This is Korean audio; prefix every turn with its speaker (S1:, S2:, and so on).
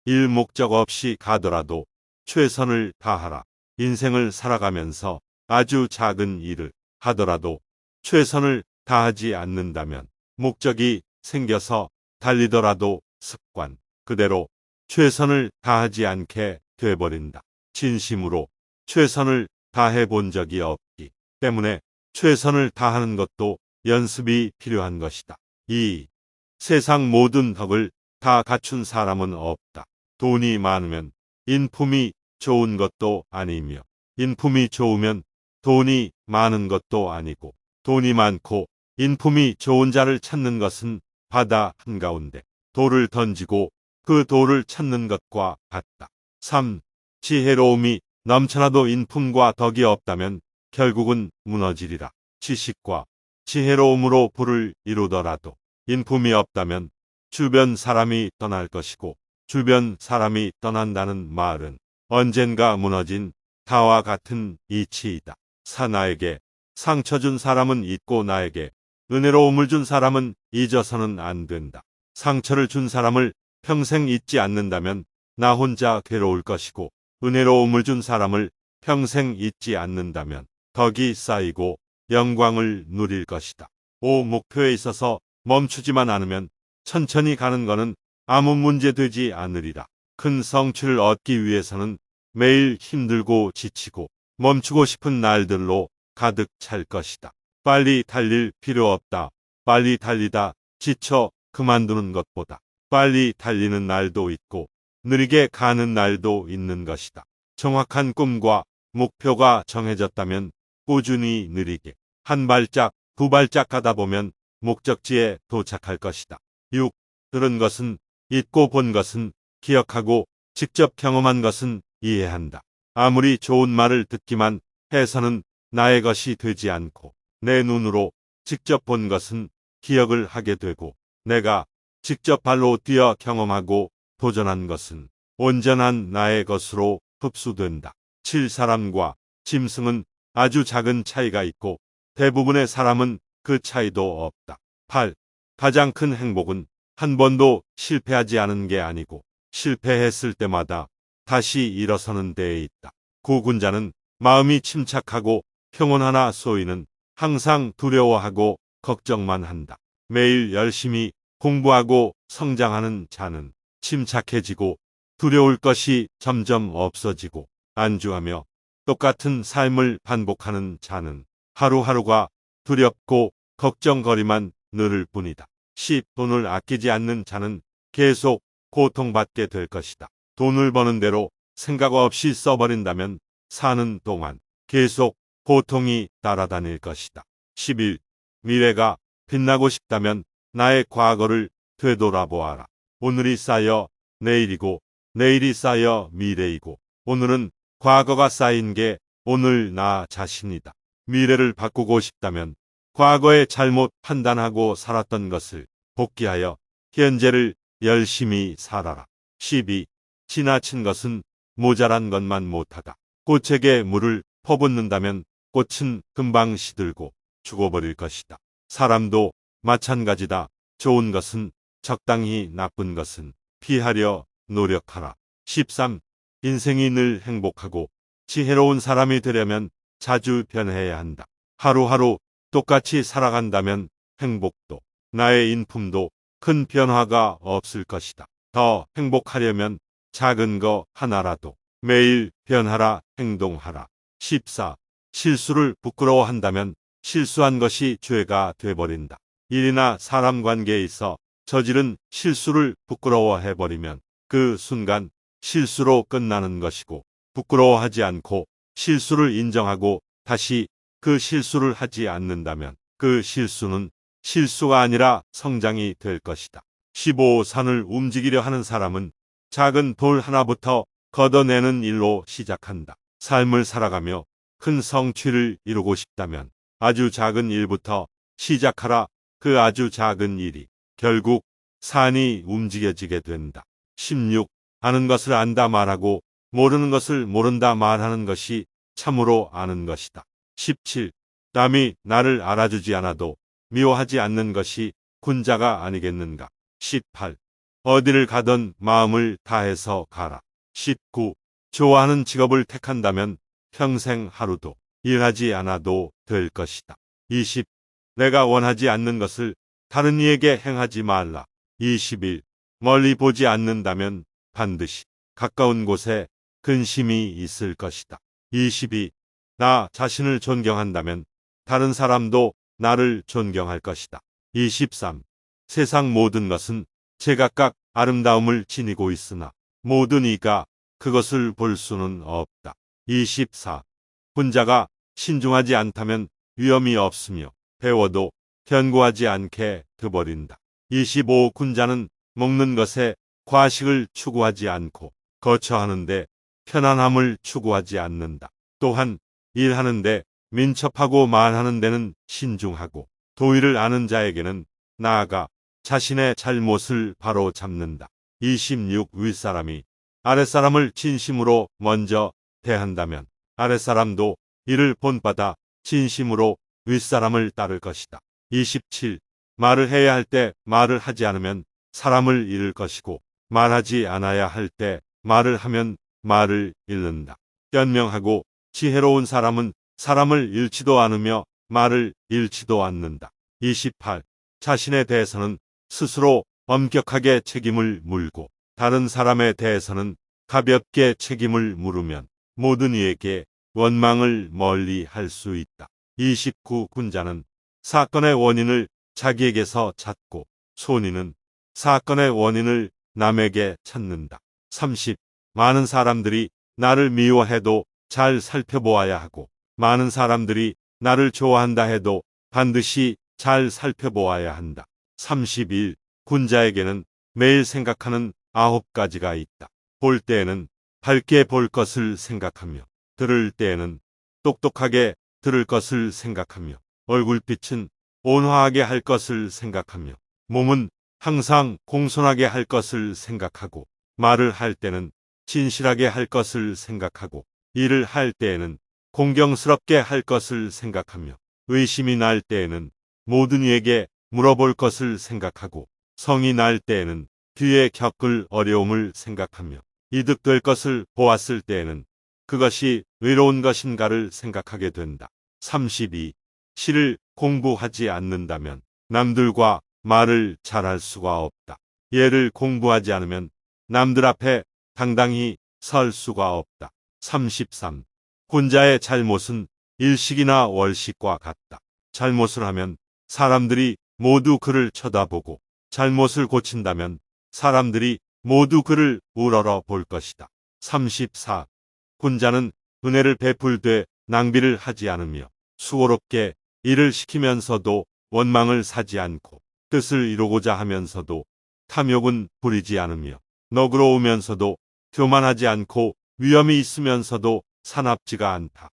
S1: 일 목적 없이 가더라도 최선을 다하라. 인생을 살아가면서 아주 작은 일을 하더라도 최선을 다하지 않는다면 목적이 생겨서 달리더라도 습관 그대로 최선을 다하지 않게 돼버린다. 진심으로 최선을 다해 본 적이 없기 때문에 최선을 다하는 것도 연습이 필요한 것이다. 이 세상 모든 덕을 다 갖춘 사람은 없다. 돈이 많으면 인품이 좋은 것도 아니며 인품이 좋으면 돈이 많은 것도 아니고 돈이 많고 인품이 좋은 자를 찾는 것은 바다 한가운데 돌을 던지고 그 돌을 찾는 것과 같다. 3. 지혜로움이 넘쳐나도 인품과 덕이 없다면 결국은 무너지리라. 지식과 지혜로움으로 부를 이루더라도 인품이 없다면 주변 사람이 떠날 것이고 주변 사람이 떠난다는 말은 언젠가 무너진 다와 같은 이치이다. 나에게 상처 준 사람은 잊고 나에게 은혜로움을 준 사람은 잊어서는 안 된다. 상처를 준 사람을 평생 잊지 않는다면 나 혼자 괴로울 것이고 은혜로움을 준 사람을 평생 잊지 않는다면 덕이 쌓이고 영광을 누릴 것이다. 5. 목표에 있어서 멈추지만 않으면 천천히 가는 것은 아무 문제 되지 않으리라. 큰 성취를 얻기 위해서는 매일 힘들고 지치고 멈추고 싶은 날들로 가득 찰 것이다. 빨리 달릴 필요 없다. 빨리 달리다 지쳐 그만두는 것보다 빨리 달리는 날도 있고 느리게 가는 날도 있는 것이다. 정확한 꿈과 목표가 정해졌다면 꾸준히 느리게 한 발짝 두 발짝 가다 보면 목적지에 도착할 것이다. 6. 들은 것은 읽고 본 것은 기억하고 직접 경험한 것은 이해한다. 아무리 좋은 말을 듣기만 해서는 나의 것이 되지 않고 내 눈으로 직접 본 것은 기억을 하게 되고 내가 직접 발로 뛰어 경험하고 도전한 것은 온전한 나의 것으로 흡수된다. 7. 사람과 짐승은 아주 작은 차이가 있고 대부분의 사람은 그 차이도 없다. 8. 가장 큰 행복은 한 번도 실패하지 않은 게 아니고 실패했을 때마다 다시 일어서는 데에 있다. 9. 군자는 마음이 침착하고 평온하나 소인은 항상 두려워하고 걱정만 한다. 매일 열심히 공부하고 성장하는 자는 침착해지고 두려울 것이 점점 없어지고 안주하며 똑같은 삶을 반복하는 자는 하루하루가 두렵고 걱정거리만 늘을 뿐이다. 10. 돈을 아끼지 않는 자는 계속 고통받게 될 것이다. 돈을 버는 대로 생각 없이 써버린다면 사는 동안 계속 고통이 따라다닐 것이다. 11. 미래가 빛나고 싶다면 나의 과거를 되돌아보아라. 오늘이 쌓여 내일이고 내일이 쌓여 미래이고 오늘은 과거가 쌓인 게 오늘 나 자신이다. 미래를 바꾸고 싶다면 과거에 잘못 판단하고 살았던 것을 복귀하여 현재를 열심히 살아라. 12. 지나친 것은 모자란 것만 못하다. 꽃에게 물을 퍼붓는다면 꽃은 금방 시들고 죽어버릴 것이다. 사람도 마찬가지다. 좋은 것은 적당히 나쁜 것은 피하려 노력하라. 13. 인생이 늘 행복하고 지혜로운 사람이 되려면 자주 변해야 한다. 하루하루 똑같이 살아간다면 행복도 나의 인품도 큰 변화가 없을 것이다. 더 행복하려면 작은 거 하나라도 매일 변하라 행동하라. 14. 실수를 부끄러워한다면 실수한 것이 죄가 돼버린다. 일이나 사람 관계에 있어 저지른 실수를 부끄러워해버리면 그 순간 실수로 끝나는 것이고 부끄러워하지 않고 실수를 인정하고 다시 그 실수를 하지 않는다면 그 실수는 실수가 아니라 성장이 될 것이다. 15. 산을 움직이려 하는 사람은 작은 돌 하나부터 걷어내는 일로 시작한다. 삶을 살아가며 큰 성취를 이루고 싶다면 아주 작은 일부터 시작하라. 그 아주 작은 일이 결국 산이 움직여지게 된다. 16. 아는 것을 안다 말하고 모르는 것을 모른다 말하는 것이 참으로 아는 것이다. 17. 남이 나를 알아주지 않아도 미워하지 않는 것이 군자가 아니겠는가. 18. 어디를 가든 마음을 다해서 가라. 19. 좋아하는 직업을 택한다면 평생 하루도 일하지 않아도 될 것이다. 20. 내가 원하지 않는 것을 다른 이에게 행하지 말라. 21. 멀리 보지 않는다면 반드시 가까운 곳에 근심이 있을 것이다. 22. 나 자신을 존경한다면 다른 사람도 나를 존경할 것이다. 23. 세상 모든 것은 제각각 아름다움을 지니고 있으나 모든 이가 그것을 볼 수는 없다. 24. 혼자가 신중하지 않다면 위험이 없으며 배워도 견고하지 않게 돼버린다. 25. 군자는 먹는 것에 과식을 추구하지 않고 거처하는데 편안함을 추구하지 않는다. 또한 일하는데 민첩하고 말하는 데는 신중하고 도의를 아는 자에게는 나아가 자신의 잘못을 바로 잡는다. 26. 윗사람이 아랫사람을 진심으로 먼저 대한다면 아랫사람도 이를 본받아 진심으로 윗사람을 따를 것이다. 27. 말을 해야 할 때 말을 하지 않으면 사람을 잃을 것이고 말하지 않아야 할 때 말을 하면 말을 잃는다. 현명하고 지혜로운 사람은 사람을 잃지도 않으며 말을 잃지도 않는다. 28. 자신에 대해서는 스스로 엄격하게 책임을 물고 다른 사람에 대해서는 가볍게 책임을 물으면 모든 이에게 원망을 멀리 할 수 있다. 29. 군자는 사건의 원인을 자기에게서 찾고 손이는 사건의 원인을 남에게 찾는다. 30. 많은 사람들이 나를 미워해도 잘 살펴보아야 하고 많은 사람들이 나를 좋아한다 해도 반드시 잘 살펴보아야 한다. 31. 군자에게는 매일 생각하는 9가지가 있다. 볼 때에는 밝게 볼 것을 생각하며 들을 때에는 똑똑하게 들을 것을 생각하며 얼굴빛은 온화하게 할 것을 생각하며 몸은 항상 공손하게 할 것을 생각하고 말을 할 때는 진실하게 할 것을 생각하고 일을 할 때에는 공경스럽게 할 것을 생각하며 의심이 날 때에는 모든 이에게 물어볼 것을 생각하고 성이 날 때에는 뒤에 겪을 어려움을 생각하며 이득될 것을 보았을 때에는 그것이 의로운 것인가를 생각하게 된다. 32. 시를 공부하지 않는다면 남들과 말을 잘할 수가 없다. 예를 공부하지 않으면 남들 앞에 당당히 설 수가 없다. 33. 군자의 잘못은 일식이나 월식과 같다. 잘못을 하면 사람들이 모두 그를 쳐다보고 잘못을 고친다면 사람들이 모두 그를 우러러 볼 것이다. 34. 군자는 은혜를 베풀되 낭비를 하지 않으며 수고롭게 일을 시키면서도 원망을 사지 않고 뜻을 이루고자 하면서도 탐욕은 부리지 않으며 너그러우면서도 교만하지 않고 위험이 있으면서도 사납지가 않다.